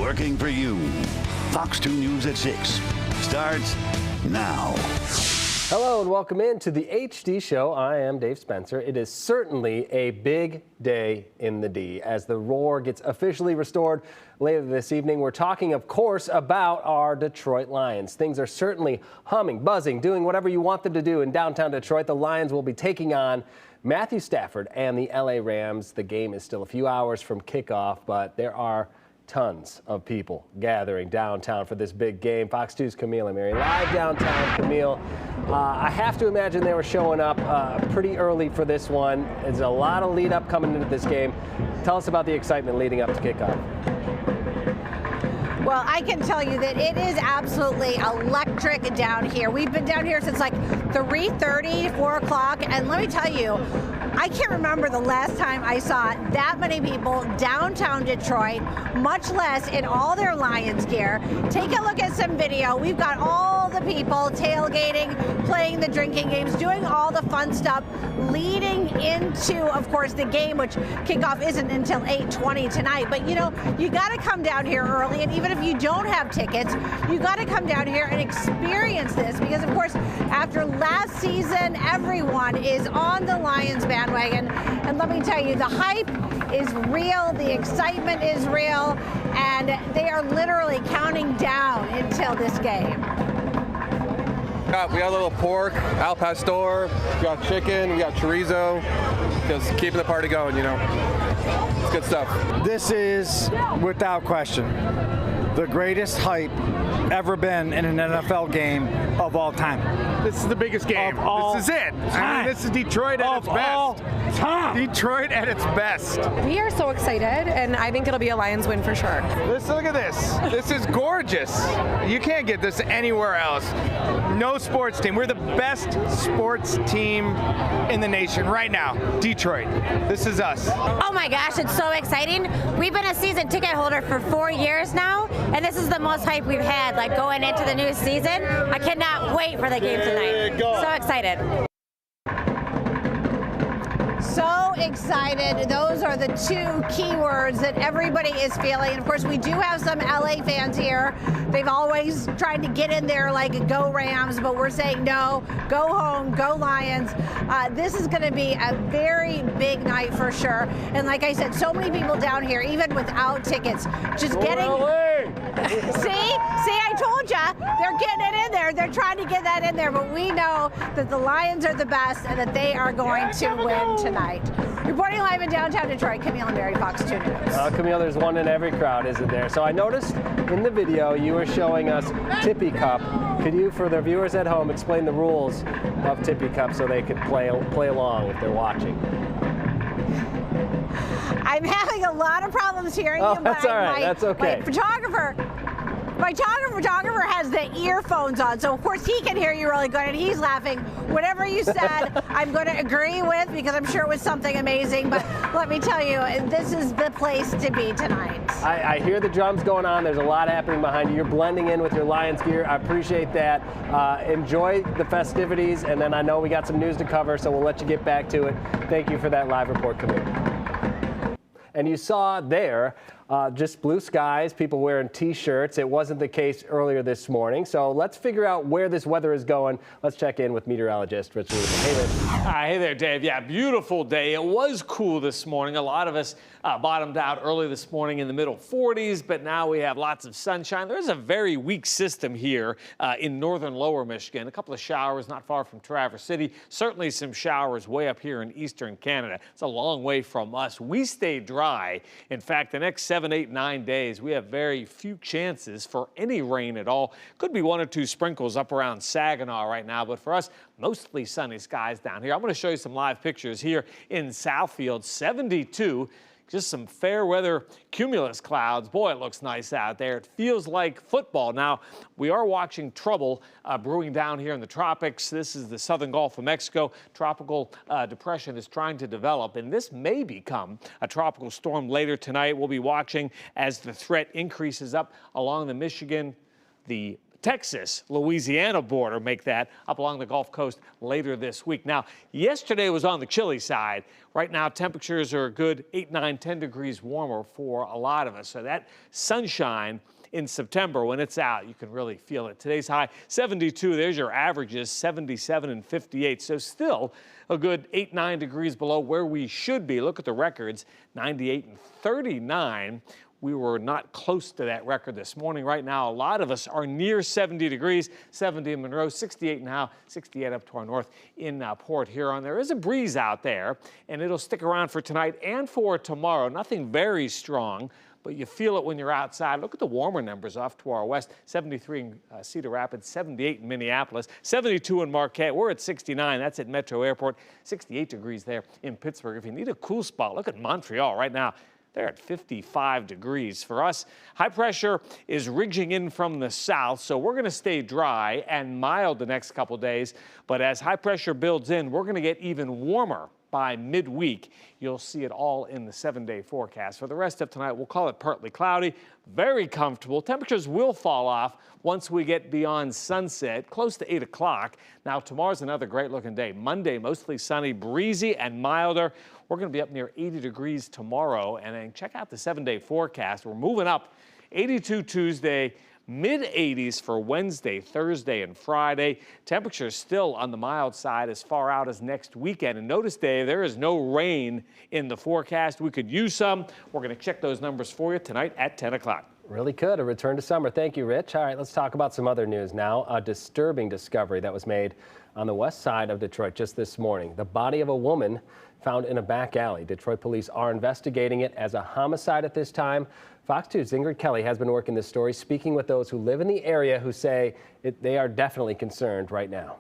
working for you. Fox 2 News at 6 starts now. Hello and welcome in to the HD Show. I am Dave Spencer. It is certainly a big day in the D as the Roar gets officially restored later this evening. We're talking, of course, about our Detroit Lions. Things are certainly humming, buzzing, doing whatever you want them to do in downtown Detroit. The Lions will be taking on Matthew Stafford and the LA Rams. The game is still a few hours from kickoff, but there are tons of people gathering downtown for this big game. Fox 2's Camille and Mary live downtown. Camille, I have to imagine they were showing up pretty early for this one. There's a lot of lead up coming into this game. Tell us about the excitement leading up to kickoff. Well, I can tell you that it is absolutely electric down here. We've been down here since like 3:30, 4 o'clock, and let me tell you, I can't remember the last time I saw that many people downtown Detroit, much less in all their Lions gear. Take a look at some video. We've got all the people tailgating, playing the drinking games, doing all the fun stuff, leading into, of course, the game, which kickoff isn't until 8:20 tonight. But, you know, you got to come down here early, and even if you don't have tickets, you got to come down here and experience this because, of course, after last season, everyone is on the Lions bandwagon. And let me tell you, the hype is real, the excitement is real, and they are literally counting down until this game. We got a little pork, al pastor, we got chicken, we got chorizo, just keeping the party going, you know. It's good stuff. This is, without question, the greatest hype ever been in an NFL game of all time. This is the biggest game. This is it. I mean, this is Detroit at its best. Detroit at its best. We are so excited, and I think it'll be a Lions win for sure. Look at this. This is gorgeous. You can't get this anywhere else. No sports team. We're the best sports team in the nation right now. Detroit. This is us. Oh my gosh, it's so exciting. We've been a season ticket holder for 4 years now, and this is the most hype we've had, like going into the new season. I cannot wait for the game tonight. So excited. So excited. Those are the two key words that everybody is feeling. And of course, we do have some LA fans here. They've always tried to get in there like go Rams, but we're saying no, go home, go Lions. This is going to be a very big night for sure. And like I said, so many people down here, even without tickets, just getting... See, I told you, they're getting it in there. They're trying to get that in there, but we know that the Lions are the best and that they are going to win tonight. Reporting live in downtown Detroit, Camille and Mary, Fox 2 News. Camille, there's one in every crowd, isn't there? So I noticed in the video you were showing us Tippy Cup. Could you, for the viewers at home, explain the rules of Tippy Cup so they could play along if they're watching? I'm having a lot of problems hearing you. That's all right. That's okay. My photographer has the earphones on, so of course he can hear you really good, and he's laughing. Whatever you said, I'm going to agree with because I'm sure it was something amazing. But let me tell you, this is the place to be tonight. I hear the drums going on. There's a lot happening behind you. You're blending in with your Lions gear. I appreciate that. Enjoy the festivities, and then I know we got some news to cover, so we'll let you get back to it. Thank you for that live report, Camille. And you saw there just blue skies, people wearing T-shirts. It wasn't the case earlier this morning. So let's figure out where this weather is going. Let's check in with meteorologist Rich Rubin. Hey, Rich. Hey there, Dave. Yeah, beautiful day. It was cool this morning. A lot of us bottomed out early this morning in the middle 40s, but now we have lots of sunshine. There's a very weak system here in northern lower Michigan. A couple of showers not far from Traverse City. Certainly some showers way up here in eastern Canada. It's a long way from us. We stay dry. In fact, the next 7, 8, 9 days, we have very few chances for any rain at all. Could be 1 or 2 sprinkles up around Saginaw right now, but for us, mostly sunny skies down here. I'm going to show you some live pictures here in Southfield. 72. Just some fair weather cumulus clouds. Boy, it looks nice out there. It feels like football. Now, we are watching trouble brewing down here in the tropics. This is the southern Gulf of Mexico. Tropical depression is trying to develop, and this may become a tropical storm later tonight. We'll be watching as the threat increases up along the Michigan, the Texas-Louisiana border make that up along the Gulf Coast later this week. Now, yesterday was on the chilly side. Right now, temperatures are a good 8, 9, 10 degrees warmer for a lot of us. So that sunshine in September, when it's out, you can really feel it. Today's high, 72. There's your averages, 77 and 58. So still a good 8, 9 degrees below where we should be. Look at the records, 98 and 39. We were not close to that record this morning. Right now, a lot of us are near 70 degrees, 70 in Monroe, 68 now, 68 up to our north in Port Huron. There is a breeze out there, and it'll stick around for tonight and for tomorrow. Nothing very strong, but you feel it when you're outside. Look at the warmer numbers off to our west, 73 in Cedar Rapids, 78 in Minneapolis, 72 in Marquette. We're at 69. That's at Metro Airport, 68 degrees there in Pittsburgh. If you need a cool spot, look at Montreal right now. They're at 55 degrees. For us, high pressure is ridging in from the south, so we're going to stay dry and mild the next couple days. But as high pressure builds in, we're going to get even warmer by midweek. You'll see it all in the 7-day forecast. For the rest of tonight, we'll call it partly cloudy, very comfortable. Temperatures will fall off once we get beyond sunset, close to 8 o'clock. Now, tomorrow's another great looking day. Monday, mostly sunny, breezy and milder. We're going to be up near 80 degrees tomorrow. And then check out the 7-day forecast. We're moving up 82 Tuesday, mid-80s for Wednesday, Thursday, and Friday. Temperatures still on the mild side as far out as next weekend. And notice, Dave, there is no rain in the forecast. We could use some. We're going to check those numbers for you tonight at 10 o'clock. Really could. A return to summer. Thank you, Rich. All right, let's talk about some other news now. A disturbing discovery that was made on the west side of Detroit just this morning. The body of a woman found in a back alley. Detroit police are investigating it as a homicide at this time. Fox 2's Ingrid Kelly has been working this story, speaking with those who live in the area who say they are definitely concerned right now.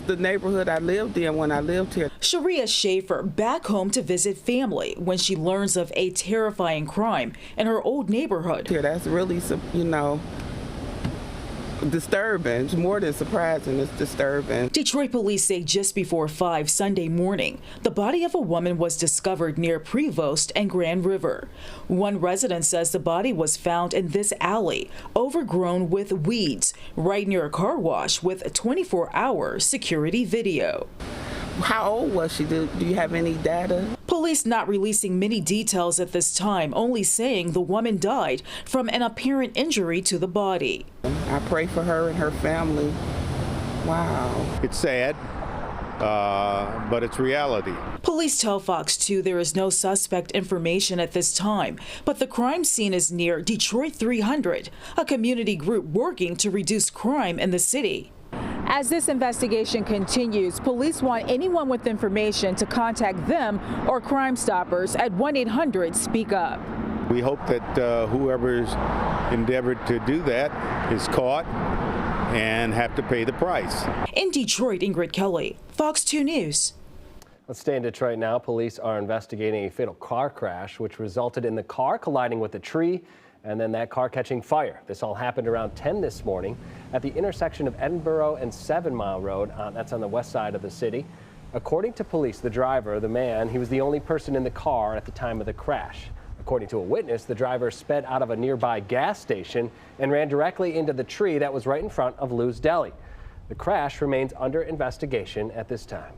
The neighborhood I lived in when I lived here. Sharia Schaefer back home to visit family when she learns of a terrifying crime in her old neighborhood. Here, that's really, disturbing. It's more than surprising, it's disturbing. Detroit police say just before 5 Sunday morning, the body of a woman was discovered near Prevost and Grand River. One resident says the body was found in this alley, overgrown with weeds, right near a car wash with a 24-hour security video. How old was she? Do you have any data? Police not releasing many details at this time, only saying the woman died from an apparent injury to the body. I pray for her and her family. Wow. It's sad, but it's reality. Police tell Fox 2 there is no suspect information at this time, but the crime scene is near Detroit 300, a community group working to reduce crime in the city. As this investigation continues, police want anyone with information to contact them or Crime Stoppers at 1-800-SPEAK-UP. We hope that whoever's endeavored to do that is caught and have to pay the price. In Detroit, Ingrid Kelly, Fox 2 News. Let's stay in Detroit now. Police are investigating a fatal car crash which resulted in the car colliding with a tree and then that car catching fire. This all happened around 10 this morning at the intersection of Edinboro and 7 Mile Road. That's on the west side of the city. According to police, the driver, the man, he was the only person in the car at the time of the crash. According to a witness, the driver sped out of a nearby gas station and ran directly into the tree that was right in front of Lou's Deli. The crash remains under investigation at this time.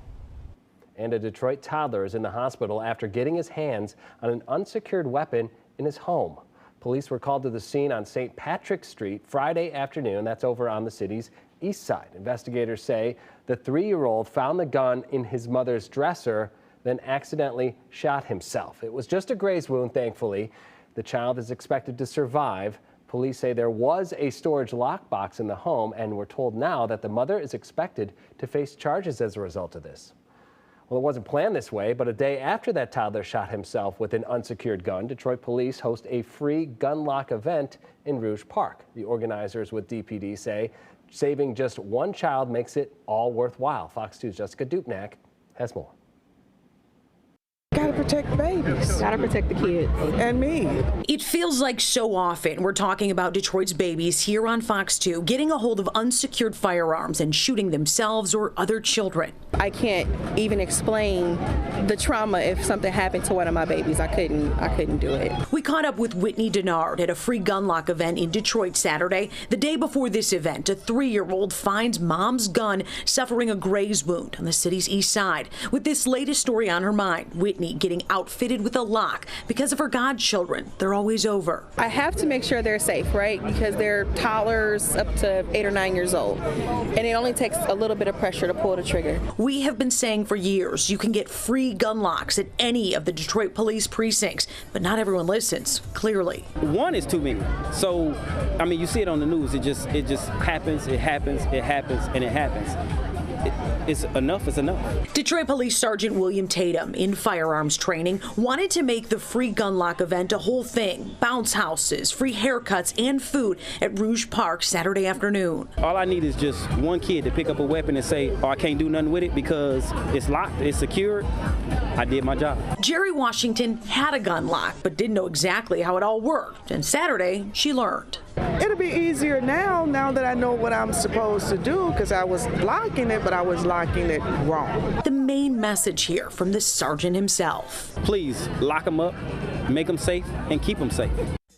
And a Detroit toddler is in the hospital after getting his hands on an unsecured weapon in his home. Police were called to the scene on St. Patrick Street Friday afternoon. That's over on the city's east side. Investigators say the 3-year-old found the gun in his mother's dresser, then accidentally shot himself. It was just a graze wound, thankfully. The child is expected to survive. Police say there was a storage lockbox in the home, and we're told now that the mother is expected to face charges as a result of this. Well, it wasn't planned this way, but a day after that toddler shot himself with an unsecured gun, Detroit police host a free gun lock event in Rouge Park. The organizers with DPD say saving just one child makes it all worthwhile. Fox 2's Jessica Dupnack has more. Gotta protect babies. Gotta protect the kids. And me. It feels like so often we're talking about Detroit's babies here on Fox 2 getting a hold of unsecured firearms and shooting themselves or other children. I can't even explain the trauma if something happened to one of my babies. I couldn't do it. We caught up with Whitney Denard at a free gun lock event in Detroit Saturday. The day before this event, a 3-year-old finds mom's gun suffering a graze wound on the city's east side. With this latest story on her mind, Whitney getting outfitted with a lock because of her godchildren. They're always over. I have to make sure they're safe, right? Because they're toddlers up to 8 or 9 years old. And it only takes a little bit of pressure to pull the trigger. We have been saying for years you can get free gun locks at any of the Detroit police precincts, but not everyone listens, clearly. One is too many. So, I mean, you see it on the news. It just happens, it happens, it happens, and it happens. It's enough is enough. Detroit Police Sergeant William Tatum, in firearms training, wanted to make the free gun lock event a whole thing. Bounce houses, free haircuts, and food at Rouge Park Saturday afternoon. All I need is just one kid to pick up a weapon and say, oh, I can't do nothing with it because it's locked, it's secured. I did my job. Jerry Washington had a gun lock, but didn't know exactly how it all worked. And Saturday, she learned. It'll be easier now that I know what I'm supposed to do, because I was locking it, but I was locking it wrong. The main message here from the sergeant himself. Please lock them up, make them safe, and keep them safe.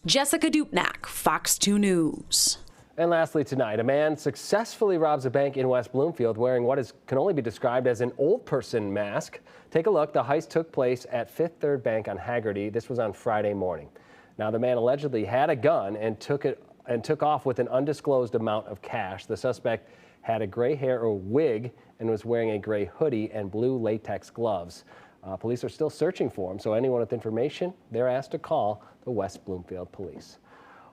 Jessica Dupnack, Fox 2 News. And lastly tonight, a man successfully robs a bank in West Bloomfield wearing what can only be described as an old person mask. Take a look. The heist took place at Fifth Third Bank on Haggerty. This was on Friday morning. Now, the man allegedly had a gun and took off with an undisclosed amount of cash. The suspect had a gray hair or wig and was wearing a gray hoodie and blue latex gloves. Police are still searching for him, so anyone with information, they're asked to call the West Bloomfield Police.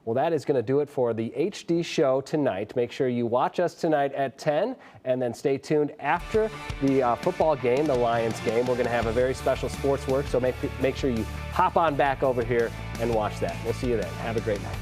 Well, that is going to do it for the HD show tonight. Make sure you watch us tonight at 10, and then stay tuned after the football game, the Lions game. We're going to have a very special sports work, so make sure you hop on back over here and watch that. We'll see you then. Have a great night.